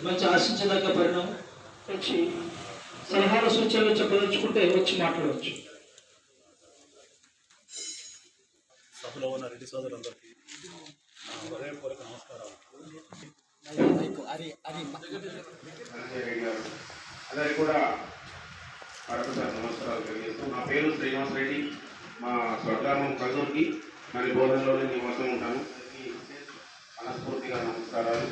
మంచి ఆశించదగ్గ పరిణామం. వచ్చి సలహాలు సూచనలు చెప్పదలుచుకుంటే వచ్చి మాట్లాడవచ్చు. సభలో ఉన్న రెడ్డి సోదరులందరికీ హృదయపూర్వక నమస్కారాలు. అందరికీ కూడా మరొకసారి నమస్కారాలు తెలియజేస్తూ, నా పేరు శ్రీనివాస్ రెడ్డి. మా స్వగ్రామం కల్లూరుకి మరి బోధనలోనే నివాసం ఉంటాను. మనస్ఫూర్తిగా నమస్కారాలు.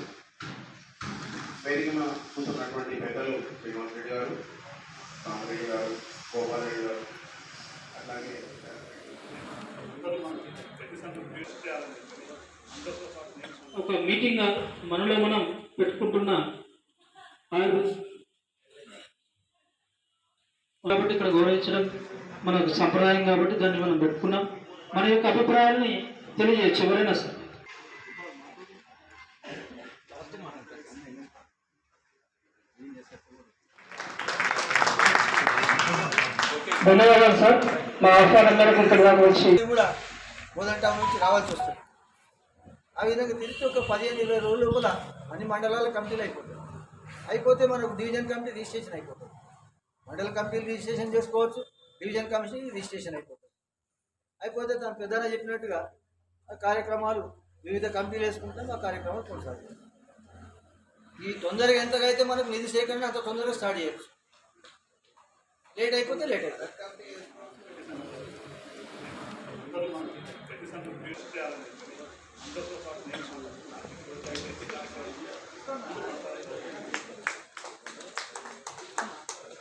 వేదిక కూర్చున్నటువంటి పెద్దలు శ్రీనివాస్ రెడ్డి గారు, రామరెడ్డి గారు, గోపాల్ రెడ్డి గారు, అలాగే ఒక మీటింగ్ మనలో మనం పెట్టుకుంటున్న కాబట్టి ఇక్కడ గౌరవించడం మనకు సంప్రదాయం కాబట్టి దాన్ని మనం పెట్టుకున్నాం. మన యొక్క అభిప్రాయాలని తెలియజేయచ్చు ఎవరైనా సార్. ధన్యవాదాలు సార్. మా ఆహ్వానం మేరకు ఇక్కడ దాకా వచ్చి కూడా బోధన టౌన్ నుంచి రావాల్సి వస్తుంది. ఆ విధంగా తిరిగి ఒక 15-20 రోజులు కూడా అన్ని మండలాల కమిటీలు అయిపోతే మనకు డివిజన్ కమిటీ రిజిస్ట్రేషన్ అయిపోతుంది. మండల కమిటీలు రిజిస్ట్రేషన్ చేసుకోవచ్చు, డివిజన్ కమిటీ రిజిస్ట్రేషన్ అయిపోతే తను పెద్దగా చెప్పినట్టుగా ఆ కార్యక్రమాలు వివిధ కమిటీలు వేసుకుంటాం. ఆ కార్యక్రమాలు కొనసాగుతాయి. ఈ తొందరగా ఎంతగా అయితే మనకు నిధి సేకరణ అంత తొందరగా స్టార్ట్ చేయొచ్చు. లేట్ అయిపోతే లేట్ అవుతుంది.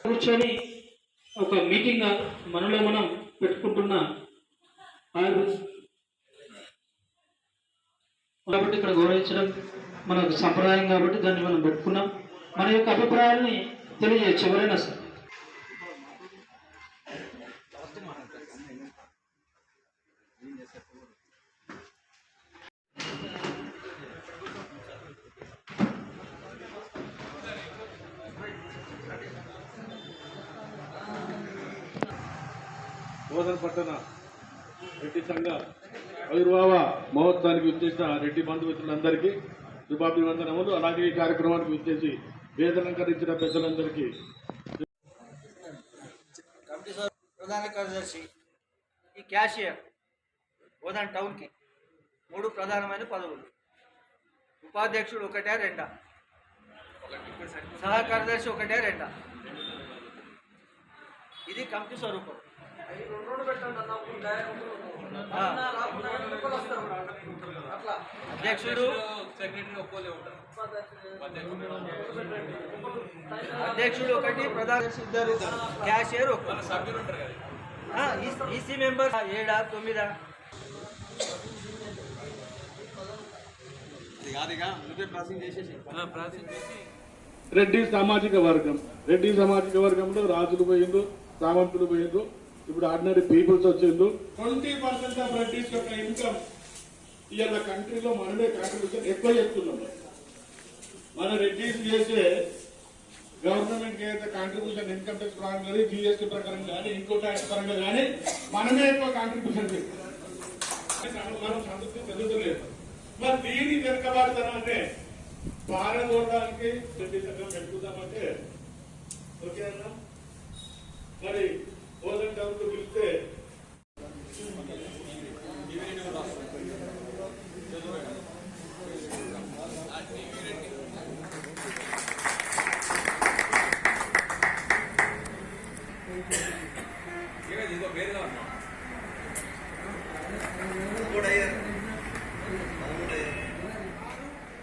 కూర్చొని ఒక మీటింగ్ మనలో మనం పెట్టుకుంటున్న కాబట్టి ఇక్కడ గౌరవించడం మనకు సంప్రదాయం కాబట్టి దాన్ని మనం పెట్టుకున్నాం. మన యొక్క అభిప్రాయాలని తెలియజేయచ్చు ఎవరైనా సార్. బోధన పట్టణ రెడ్డి సంఘ ఆవిర్భావ మహోత్సవానికి విచ్చేసిన రెడ్డి బంధుమిత్రులందరికీ శుభాభివందనములు. అలాగే ఈ కార్యక్రమానికి విచ్చేసి వేదనంకరించిన పెద్దలందరికీ. కమిటీ ప్రధాన కార్యదర్శి, ఈ క్యాషియర్ బోధన టౌన్కి 3 ప్రధానమైన పదవులు. ఉపాధ్యక్షుడు 1-2, సహా కార్యదర్శి 1-2. ఇది కమిటీ స్వరూపం. అధ్యక్షుడు అధ్యక్షుడు 1, ప్రధాన 2, క్యాషియర్ 1. EC member 7-9. రెడ్డి సామాజిక వర్గంలో రాజులు పోయిండు, సామంతులు పోయిండు, ఇప్పుడు ఆర్డినరీ పీపుల్స్ వచ్చిండు. 20% ఆఫ్ రెడ్డిస్ యొక్క ఇన్కమ్ ఇవాళ కంట్రీలో మనమే కాంట్రిబ్యూషన్ ఎక్కువ చేస్తున్నాం. మన రెడ్డిస్ చేసే గవర్నమెంట్ ఏదైతే కాంట్రిబ్యూషన్ ఇన్కమ్ ట్యాక్స్ పరంగా కానీ, జిఎస్టీ ప్రకారం కానీ, ఇంకో ట్యాక్స్ పరంగా కానీ మనమే ఎక్కువ కాంట్రిబ్యూషన్ చేస్తాం. మనం సంతృప్తి చెందుతలేదు. మరి దీని వెనుకబాటుతనాన్ని పారదోడడానికి రెడ్డి సంఘం పెట్టుకుందామంటే ఓకే అన్నా. మరి బోధన టౌన్కు పిలిస్తే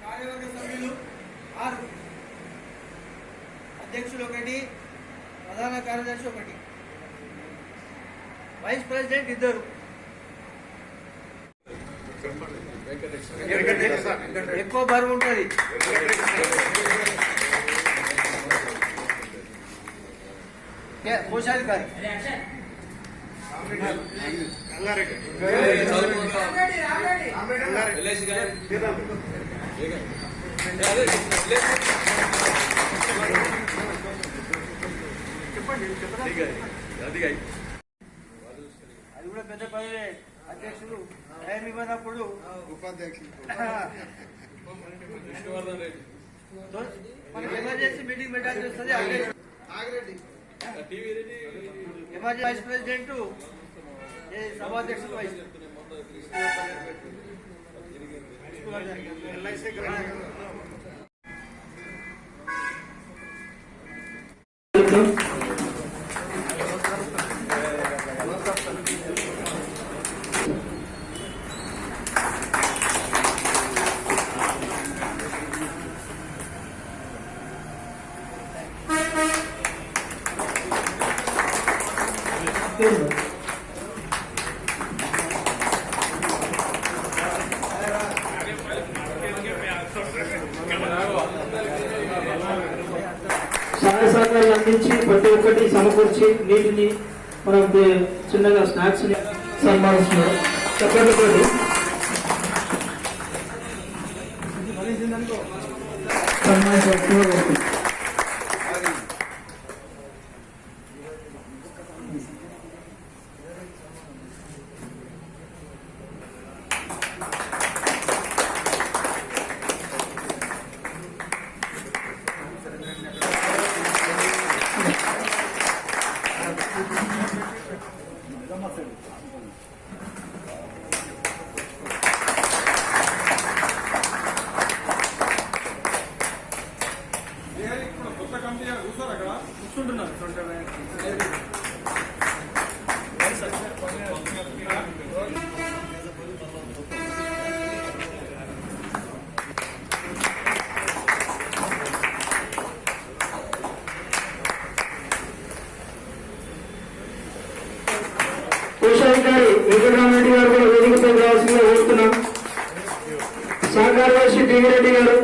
కార్యవర్గ సభ్యులు 6, అధ్యక్షుడు 1, ప్రధాన కార్యదర్శి 1, వైస్ ప్రెసిడెంట్ 2. ఎక్కువ బరువు ఉంటుంది. కోశాధికారి అది కూడా పెద్ద పదవి. అధ్యక్షుడు టైం ఇవ్వనప్పుడు ఉపాధ్యక్షుడు మనకి ఎమర్జెన్సీ మీటింగ్ పెట్టాల్సి వస్తుంది. ఆగిరెడ్డి ఎమర్జెన్సీ వైస్ ప్రెసిడెంట్ సభాధ్యక్షుడు వైస్ సహాయ సహకారాలు అందించి ప్రతి ఒక్కటి సమకూర్చి నీటిని మనం చిన్నగా స్నాక్స్ సన్మానిస్తున్నారు. చెప్పండి సన్మానించారు. కోశాధికారి వెంకటరామరెడ్డి గారు కూడా వేదికపై రావాల్సిందిగా కోరుతున్నాం. సహకార్యదర్శి టీవీ రెడ్డి గారు,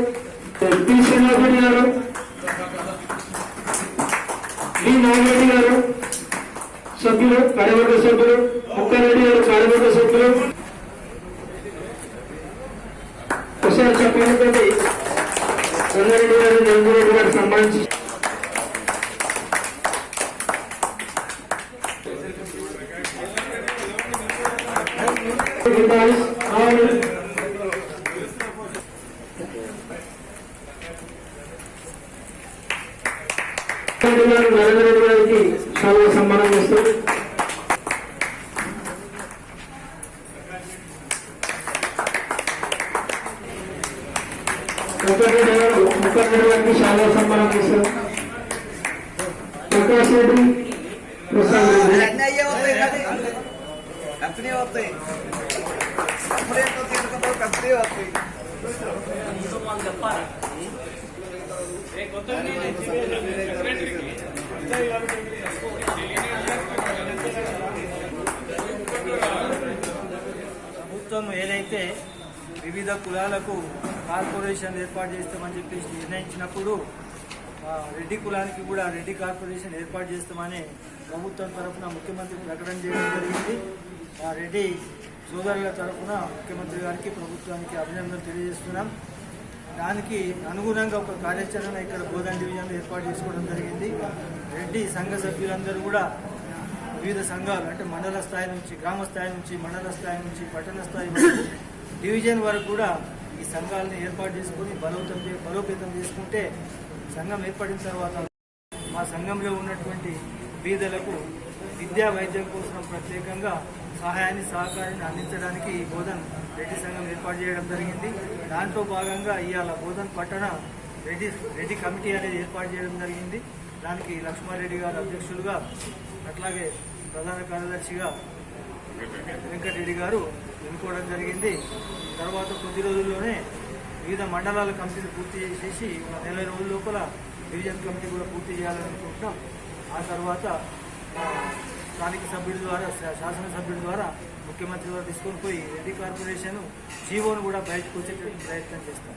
పి శ్రీనివాసరెడ్డి గారు, డి నాగిరెడ్డి గారు సభ్యులు, కార్యవర్గ సభ్యులు, ముక్కారెడ్డి గారు కార్యవర్గ సభ్యులు. ఒకసారి చెప్పినటువంటి రంగారెడ్డి గారు, రంగారెడ్డి గారు సంబంధించి నరేంద్ర రెడ్డి గారికి చాలా సన్మానం చేస్తారు. ముఖ్యమంత్రి గారికి చాలా సన్మానం చేస్తారు. ప్రకాష్ రెడ్డి, ప్రసాద్ రెడ్డి కంపెనీ వస్తాయి, అప్పుడే కంపెనీ వస్తాయి. ప్రభుత్వం ఏదైతే వివిధ కులాలకు కార్పొరేషన్ ఏర్పాటు చేస్తామని చెప్పేసి నిర్ణయించినప్పుడు రెడ్డి కులానికి కూడా రెడ్డి కార్పొరేషన్ ఏర్పాటు చేస్తామని ప్రభుత్వం తరఫున ముఖ్యమంత్రి ప్రకటన చేయడం జరిగింది. రెడ్డి సోదరుల తరఫున ముఖ్యమంత్రి గారికి ప్రభుత్వానికి అభినందనలు తెలియజేస్తున్నాం. దానికి అనుగుణంగా ఒక కార్యాచరణ ఇక్కడ బోధన్ డివిజన్లో ఏర్పాటు చేసుకోవడం జరిగింది. రెడ్డి సంఘ సభ్యులందరూ కూడా వివిధ సంఘాలు అంటే మండల స్థాయి నుంచి, గ్రామ స్థాయి నుంచి, మండల స్థాయి నుంచి, పట్టణ స్థాయి వరకు, డివిజన్ వరకు కూడా ఈ సంఘాలను ఏర్పాటు చేసుకుని బలోపేతం చేసుకుంటే సంఘం ఏర్పడిన తర్వాత మా సంఘంలో ఉన్నటువంటి బీదలకు విద్యా వైద్యం కోసం ప్రత్యేకంగా సహాయాన్ని సహకారాన్ని అందించడానికి బోధన్ రెడ్డి సంఘం ఏర్పాటు చేయడం జరిగింది. దాంట్లో భాగంగా ఇవాళ బోధన్ పట్టణ రెడ్డి కమిటీ అనేది ఏర్పాటు చేయడం జరిగింది. దానికి లక్ష్మారెడ్డి గారు అధ్యక్షులుగా, అట్లాగే ప్రధాన కార్యదర్శిగా వెంకటరెడ్డి గారు ఎన్నుకోవడం జరిగింది. తర్వాత కొద్ది రోజుల్లోనే వివిధ మండలాల కమిటీలు పూర్తి చేసేసి 40 రోజుల లోపల డివిజన్ కమిటీ కూడా పూర్తి చేయాలనుకుంటున్నాం. ఆ తర్వాత స్థానిక సభ్యుల ద్వారా, శాసనసభ్యుల ద్వారా ముఖ్యమంత్రి గారు తీసుకొని పోయి రెడ్డి కార్పొరేషన్ జీవోను కూడా బయటకు వచ్చేటటువంటి ప్రయత్నం చేస్తాం.